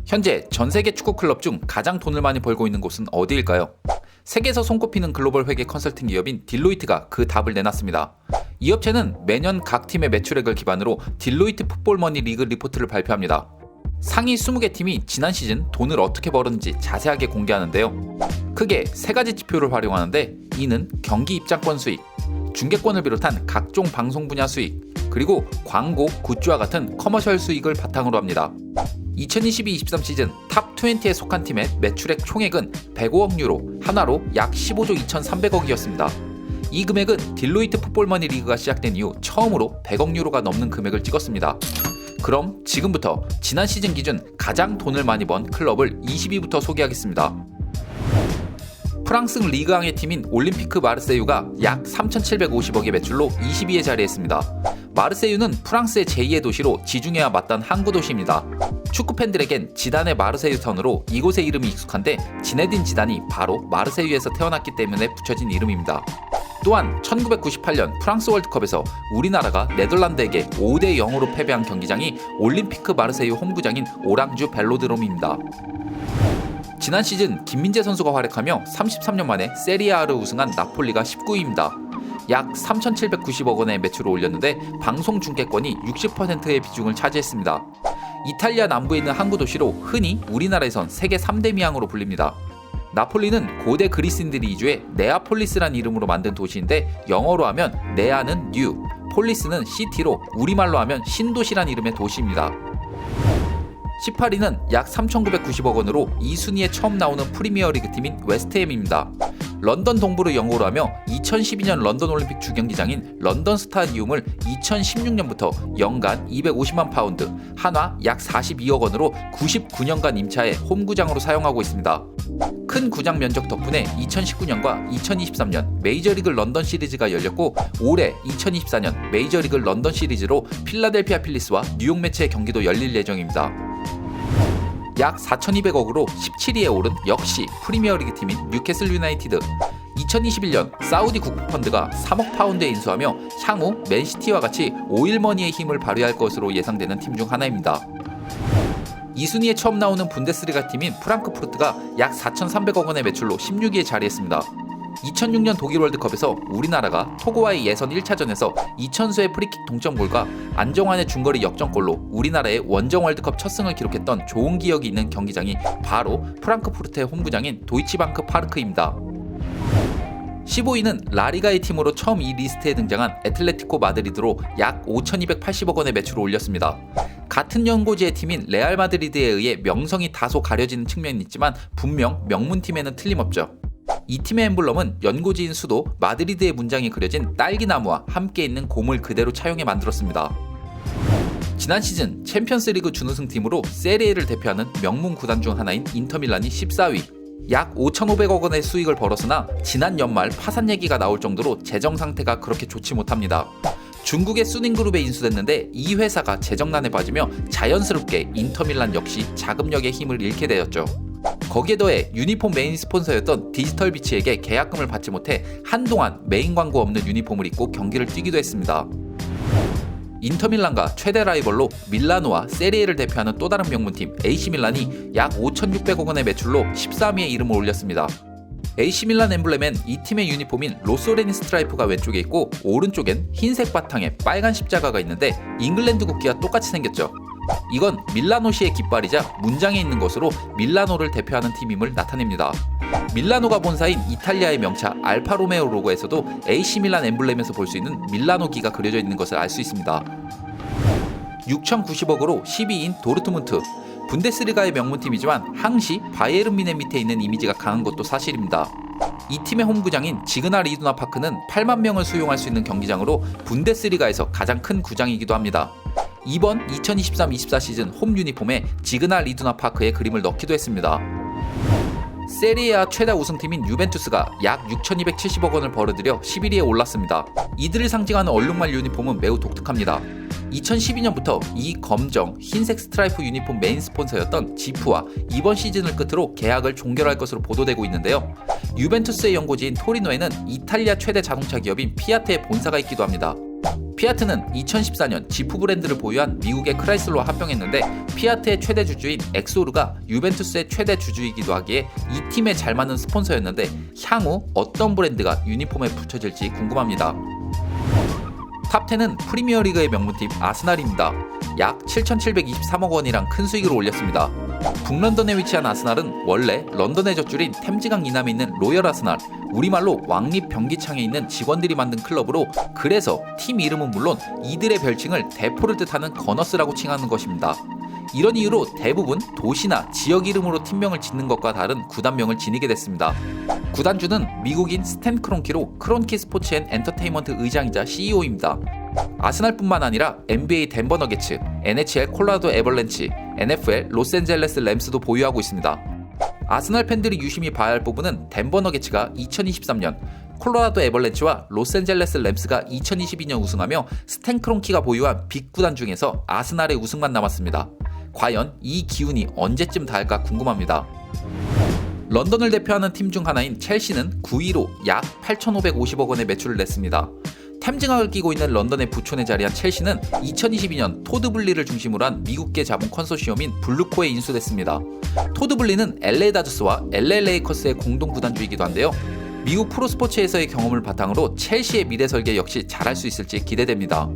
현재 전 세계 축구 클럽 중 가장 돈을 많이 벌고 있는 곳은 어디일까요? 세계에서 손꼽히는 글로벌 회계 컨설팅 기업인 딜로이트가 그 답을 내놨습니다. 이 업체는 매년 각 팀의 매출액을 기반으로 딜로이트 풋볼머니 리그 리포트를 발표합니다. 상위 20개 팀이 지난 시즌 돈을 어떻게 벌었는지 자세하게 공개하는데요. 크게 3가지 지표를 활용하는데 이는 경기 입장권 수익, 중계권을 비롯한 각종 방송 분야 수익, 그리고 광고, 굿즈와 같은 커머셜 수익을 바탕으로 합니다. 2022-23 시즌 탑 20에 속한 팀의 매출액 총액은 105억 유로, 하나로 약 15조 2,300억이었습니다. 이 금액은 딜로이트 풋볼머니 리그가 시작된 이후 처음으로 100억 유로가 넘는 금액을 찍었습니다. 그럼 지금부터 지난 시즌 기준 가장 돈을 많이 번 클럽을 20위부터 소개하겠습니다. 프랑스 리그앙의 팀인 올림피크 마르세유가 약 3,750억의 매출로 20위에 자리했습니다. 마르세유는 프랑스의 제2의 도시로 지중해와 맞닿은 항구 도시입니다. 축구 팬들에겐 지단의 마르세유 턴으로 이곳의 이름이 익숙한데 지네딘 지단이 바로 마르세유에서 태어났기 때문에 붙여진 이름입니다. 또한 1998년 프랑스 월드컵에서 우리나라가 네덜란드에게 5대 0으로 패배한 경기장이 올림피크 마르세유 홈구장인 오랑주 벨로드롬입니다. 지난 시즌 김민재 선수가 활약하며 33년 만에 세리아를 우승한 나폴리가 19위입니다. 약 3,790억 원의 매출을 올렸는데 방송 중계권이 60%의 비중을 차지했습니다. 이탈리아 남부에 있는 항구 도시로 흔히 우리나라에선 세계 3대 미항으로 불립니다. 나폴리는 고대 그리스인들이 이주해 네아폴리스란 이름으로 만든 도시인데 영어로 하면 네아는 뉴, 폴리스는 시티로 우리말로 하면 신도시란 이름의 도시입니다. 18위는 약 3,990억 원으로 2순위에 처음 나오는 프리미어리그 팀인 웨스트햄입니다. 런던 동부를 영어로 하며 2012년 런던 올림픽 주경기장인 런던 스타디움을 2016년부터 연간 250만 파운드, 한화 약 42억 원으로 99년간 임차해 홈구장으로 사용하고 있습니다. 큰 구장 면적 덕분에 2019년과 2023년 메이저리그 런던 시리즈가 열렸고 올해 2024년 메이저리그 런던 시리즈로 필라델피아 필리스와 뉴욕 매치의 경기도 열릴 예정입니다. 약 4,200억으로 17위에 오른 역시 프리미어리그 팀인 뉴캐슬 유나이티드. 2021년 사우디 국부펀드가 3억 파운드에 인수하며 향후 맨시티와 같이 오일머니의 힘을 발휘할 것으로 예상되는 팀 중 하나입니다. 2순위에 처음 나오는 분데스리가 팀인 프랑크푸르트가 약 4,300억 원의 매출로 16위에 자리했습니다. 2006년 독일 월드컵에서 우리나라가 토고와의 예선 1차전에서 이천수의 프리킥 동점골과 안정환의 중거리 역전골로 우리나라의 원정 월드컵 첫 승을 기록했던 좋은 기억이 있는 경기장이 바로 프랑크푸르트의 홈구장인 도이치방크 파르크입니다. 15위는 라리가의 팀으로 처음 이 리스트에 등장한 애틀레티코 마드리드로 약 5,280억 원의 매출을 올렸습니다. 같은 연고지의 팀인 레알 마드리드에 의해 명성이 다소 가려지는 측면이 있지만 분명 명문팀에는 틀림없죠. 이 팀의 엠블럼은 연고지인 수도 마드리드의 문장이 그려진 딸기나무와 함께 있는 곰을 그대로 차용해 만들었습니다. 지난 시즌 챔피언스리그 준우승팀으로 세리에를 대표하는 명문 구단 중 하나인 인터밀란이 14위. 약 5,500억 원의 수익을 벌었으나 지난 연말 파산 얘기가 나올 정도로 재정 상태가 그렇게 좋지 못합니다. 중국의 수닝그룹에 인수됐는데 이 회사가 재정난에 빠지며 자연스럽게 인터밀란 역시 자금력의 힘을 잃게 되었죠. 거기에 더해 유니폼 메인 스폰서였던 디지털비치에게 계약금을 받지 못해 한동안 메인 광고 없는 유니폼을 입고 경기를 뛰기도 했습니다. 인터밀란과 최대 라이벌로 밀라노와 세리에를 대표하는 또 다른 명문팀 AC밀란이 약 5,600억 원의 매출로 13위에 이름을 올렸습니다. AC밀란 엠블렘엔 이 팀의 유니폼인 로소레니 스트라이프가 왼쪽에 있고 오른쪽엔 흰색 바탕에 빨간 십자가가 있는데 잉글랜드 국기와 똑같이 생겼죠. 이건 밀라노시의 깃발이자 문장에 있는 것으로 밀라노를 대표하는 팀임을 나타냅니다. 밀라노가 본사인 이탈리아의 명차 알파로메오 로고에서도 AC밀란 엠블렘에서 볼 수 있는 밀라노기가 그려져 있는 것을 알 수 있습니다. 6,090억으로 12위인 도르트문트. 분데스리가의 명문팀이지만 항시 바이에른 뮌헨 밑에 있는 이미지가 강한 것도 사실입니다. 이 팀의 홈구장인 지그날 이두나 파크는 8만 명을 수용할 수 있는 경기장으로 분데스리가에서 가장 큰 구장이기도 합니다. 이번 2023-24 시즌 홈 유니폼에 지그날 이두나 파크의 그림을 넣기도 했습니다. 세리에A 최다 우승팀인 유벤투스가 약 6,270억 원을 벌어들여 11위에 올랐습니다. 이들을 상징하는 얼룩말 유니폼은 매우 독특합니다. 2012년부터 이 검정, 흰색 스트라이프 유니폼 메인 스폰서였던 지프와 이번 시즌을 끝으로 계약을 종결할 것으로 보도되고 있는데요. 유벤투스의 연고지인 토리노에는 이탈리아 최대 자동차 기업인 피아트의 본사가 있기도 합니다. 피아트는 2014년 지프 브랜드를 보유한 미국의 크라이슬러와 합병했는데 피아트의 최대 주주인 엑소르가 유벤투스의 최대 주주이기도 하기에 이 팀에 잘 맞는 스폰서였는데 향후 어떤 브랜드가 유니폼에 붙여질지 궁금합니다. 탑10은 프리미어리그의 명문팀 아스날입니다. 약 7,723억 원이랑 큰 수익을 올렸습니다. 북런던에 위치한 아스날은 원래 런던의 젖줄인 템즈강 이남에 있는 로열 아스날, 우리말로 왕립 병기창에 있는 직원들이 만든 클럽으로, 그래서 팀 이름은 물론 이들의 별칭을 대포를 뜻하는 거너스라고 칭하는 것입니다. 이런 이유로 대부분 도시나 지역 이름으로 팀명을 짓는 것과 다른 구단명을 지니게 됐습니다. 구단주는 미국인 스탠 크론키로 크론키 스포츠 앤 엔터테인먼트 의장이자 CEO입니다. 아스날뿐만 아니라 NBA 덴버 너게츠, NHL 콜로라도 애벌렌치, NFL 로스앤젤레스 램스도 보유하고 있습니다. 아스날 팬들이 유심히 봐야 할 부분은 덴버 너게츠가 2023년, 콜로라도 애벌렌치와 로스앤젤레스 램스가 2022년 우승하며 스탠 크론키가 보유한 빅 구단 중에서 아스날의 우승만 남았습니다. 과연 이 기운이 언제쯤 닿을까 궁금합니다. 런던을 대표하는 팀 중 하나인 첼시는 9위로 약 8,550억 원의 매출을 냈습니다. 템즈강을 끼고 있는 런던의 부촌에 자리한 첼시는 2022년 토드 블리를 중심으로 한 미국계 자본 컨소시엄인 블루코에 인수됐습니다. 토드 블리는 LA 다저스와 LA 레이커스의 공동 구단주이기도 한데요. 미국 프로스포츠에서의 경험을 바탕으로 첼시의 미래 설계 역시 잘할 수 있을지 기대됩니다.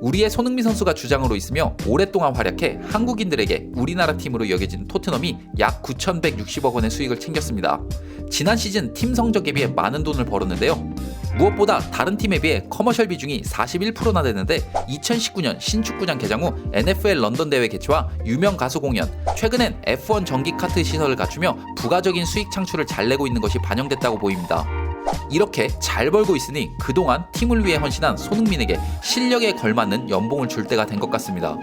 우리의 손흥민 선수가 주장으로 있으며 오랫동안 활약해 한국인들에게 우리나라 팀으로 여겨진 토트넘이 약 9,160억 원의 수익을 챙겼습니다. 지난 시즌 팀 성적에 비해 많은 돈을 벌었는데요. 무엇보다 다른 팀에 비해 커머셜 비중이 41%나 되는데 2019년 신축구장 개장 후 NFL 런던 대회 개최와 유명 가수 공연, 최근엔 F1 전기 카트 시설을 갖추며 부가적인 수익 창출을 잘 내고 있는 것이 반영됐다고 보입니다. 이렇게 잘 벌고 있으니 그동안 팀을 위해 헌신한 손흥민에게 실력에 걸맞는 연봉을 줄 때가 된 것 같습니다.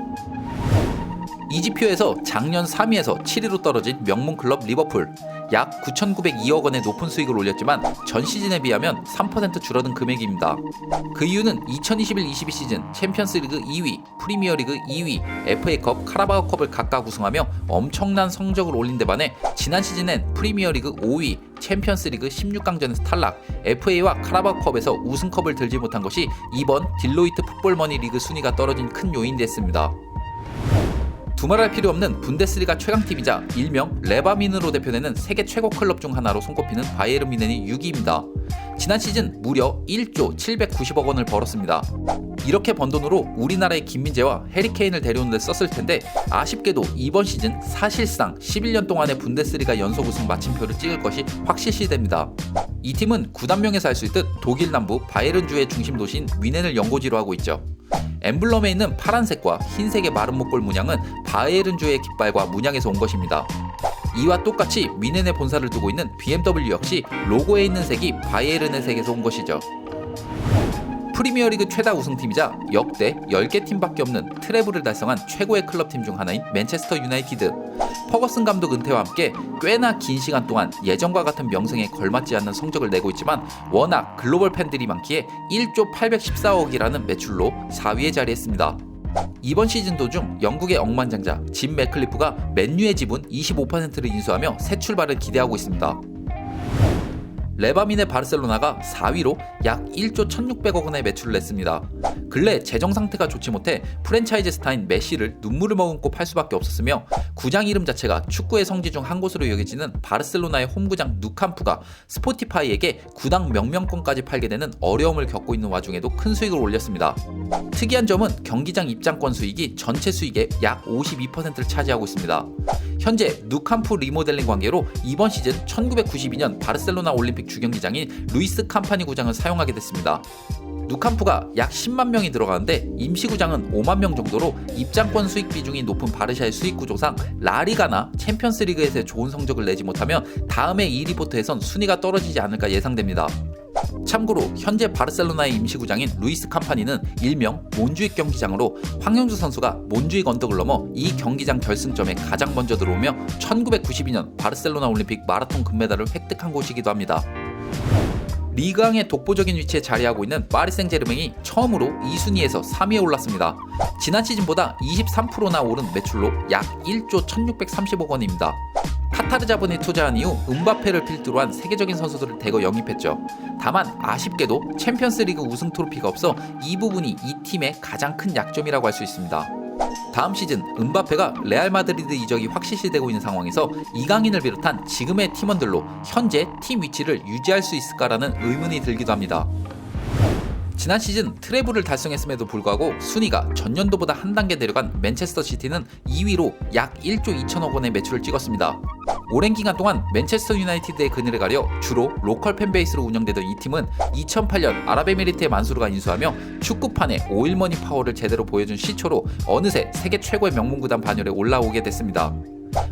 이지표에서 작년 3위에서 7위로 떨어진 명문 클럽 리버풀, 약 9,902억 원의 높은 수익을 올렸지만 전 시즌에 비하면 3% 줄어든 금액입니다. 그 이유는 2021-22 시즌 챔피언스리그 2위, 프리미어리그 2위, FA컵, 카라바오컵을 각각 우승하며 엄청난 성적을 올린 데 반해 지난 시즌엔 프리미어리그 5위, 챔피언스리그 16강전에서 탈락, FA와 카라바오컵에서 우승컵을 들지 못한 것이 이번 딜로이트 풋볼머니 리그 순위가 떨어진 큰 요인이 됐습니다. 두말할 필요 없는 분데스리가 최강팀이자 일명 레바민으로 대표되는 세계 최고 클럽 중 하나로 손꼽히는 바이에른 뮌헨이 6위입니다. 지난 시즌 무려 1조 790억 원을 벌었습니다. 이렇게 번 돈으로 우리나라의 김민재와 해리케인을 데려오는 데 썼을 텐데 아쉽게도 이번 시즌 사실상 11년 동안의 분데스리가 연속 우승 마침표를 찍을 것이 확실시됩니다. 이 팀은 구단명에서 알 수 있듯 독일 남부 바이에른주의 중심 도시인 뮌헨을 연고지로 하고 있죠. 엠블럼에 있는 파란색과 흰색의 마른 목골 문양은 바이에른주의 깃발과 문양에서 온 것입니다. 이와 똑같이 뮌헨에 본사를 두고 있는 BMW 역시 로고에 있는 색이 바이에른의 색에서 온 것이죠. 프리미어리그 최다 우승팀이자 역대 10개 팀밖에 없는 트래블을 달성한 최고의 클럽팀 중 하나인 맨체스터 유나이티드. 퍼거슨 감독 은퇴와 함께 꽤나 긴 시간 동안 예전과 같은 명성에 걸맞지 않는 성적을 내고 있지만 워낙 글로벌 팬들이 많기에 1조 814억이라는 매출로 4위에 자리했습니다. 이번 시즌 도중 영국의 억만장자 짐 맥클리프가 맨유의 지분 25%를 인수하며 새 출발을 기대하고 있습니다. 레바민의 바르셀로나가 4위로 약 1조 1,600억 원의 매출을 냈습니다. 근래 재정 상태가 좋지 못해 프랜차이즈 스타인 메시를 눈물을 머금고 팔 수밖에 없었으며 구장 이름 자체가 축구의 성지 중 한 곳으로 여겨지는 바르셀로나의 홈구장 누캄프가 스포티파이에게 구단 명명권까지 팔게 되는 어려움을 겪고 있는 와중에도 큰 수익을 올렸습니다. 특이한 점은 경기장 입장권 수익이 전체 수익의 약 52%를 차지하고 있습니다. 현재 누캄프 리모델링 관계로 이번 시즌 1992년 바르셀로나 올림픽 주경기장인 루이스 캄파니 구장을 사용하게 됐습니다. 누캄프가 약 10만 명이 들어가는데 임시구장은 5만 명 정도로 입장권 수익 비중이 높은 바르샤의 수익 구조상 라리가나 챔피언스리그에서의 좋은 성적을 내지 못하면 다음해 이 리포트에선 순위가 떨어지지 않을까 예상됩니다. 참고로 현재 바르셀로나의 임시구장인 루이스 캄파니는 일명 몬주익 경기장으로 황영주 선수가 몬주익 언덕을 넘어 이 경기장 결승점에 가장 먼저 들어오며 1992년 바르셀로나 올림픽 마라톤 금메달을 획득한 곳이기도 합니다. 리그왕의 독보적인 위치에 자리하고 있는 파리 생제르맹이 처음으로 2순위에서 3위에 올랐습니다. 지난 시즌보다 23%나 오른 매출로 약 1조 1,630억 원입니다. 카타르 자본이 투자한 이후 음바페를 필두로 한 세계적인 선수들을 대거 영입했죠. 다만 아쉽게도 챔피언스리그 우승 트로피가 없어 이 부분이 이 팀의 가장 큰 약점이라고 할 수 있습니다. 다음 시즌 음바페가 레알 마드리드 이적이 확실시되고 있는 상황에서 이강인을 비롯한 지금의 팀원들로 현재 팀 위치를 유지할 수 있을까라는 의문이 들기도 합니다. 지난 시즌 트래블을 달성했음에도 불구하고 순위가 전년도보다 한 단계 내려간 맨체스터 시티는 2위로 약 1조 2천억 원의 매출을 찍었습니다. 오랜 기간 동안 맨체스터 유나이티드의 그늘에 가려 주로 로컬 팬베이스로 운영되던 이 팀은 2008년 아랍에미리트의 만수르가 인수하며 축구판에 오일머니 파워를 제대로 보여준 시초로 어느새 세계 최고의 명문구단 반열에 올라오게 됐습니다.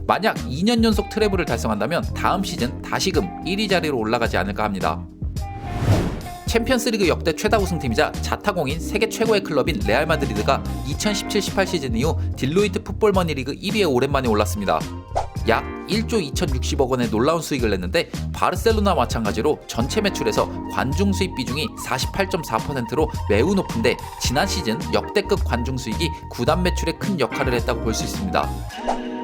만약 2년 연속 트래블을 달성한다면 다음 시즌 다시금 1위 자리로 올라가지 않을까 합니다. 챔피언스리그 역대 최다 우승팀이자 자타공인 세계 최고의 클럽인 레알 마드리드가 2017-18 시즌 이후 딜로이트 풋볼머니 리그 1위에 오랜만에 올랐습니다. 약 1조 2,060억 원의 놀라운 수익을 냈는데 바르셀로나와 마찬가지로 전체 매출에서 관중 수입 비중이 48.4%로 매우 높은데 지난 시즌 역대급 관중 수익이 구단 매출에 큰 역할을 했다고 볼 수 있습니다.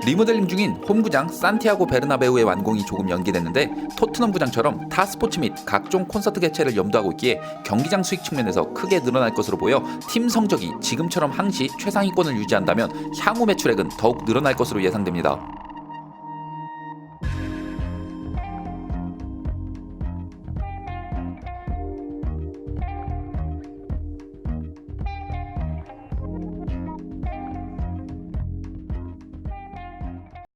리모델링 중인 홈구장 산티아고 베르나베우의 완공이 조금 연기됐는데 토트넘 구장처럼 타 스포츠 및 각종 콘서트 개최를 염두하고 있기에 경기장 수익 측면에서 크게 늘어날 것으로 보여 팀 성적이 지금처럼 항시 최상위권을 유지한다면 향후 매출액은 더욱 늘어날 것으로 예상됩니다.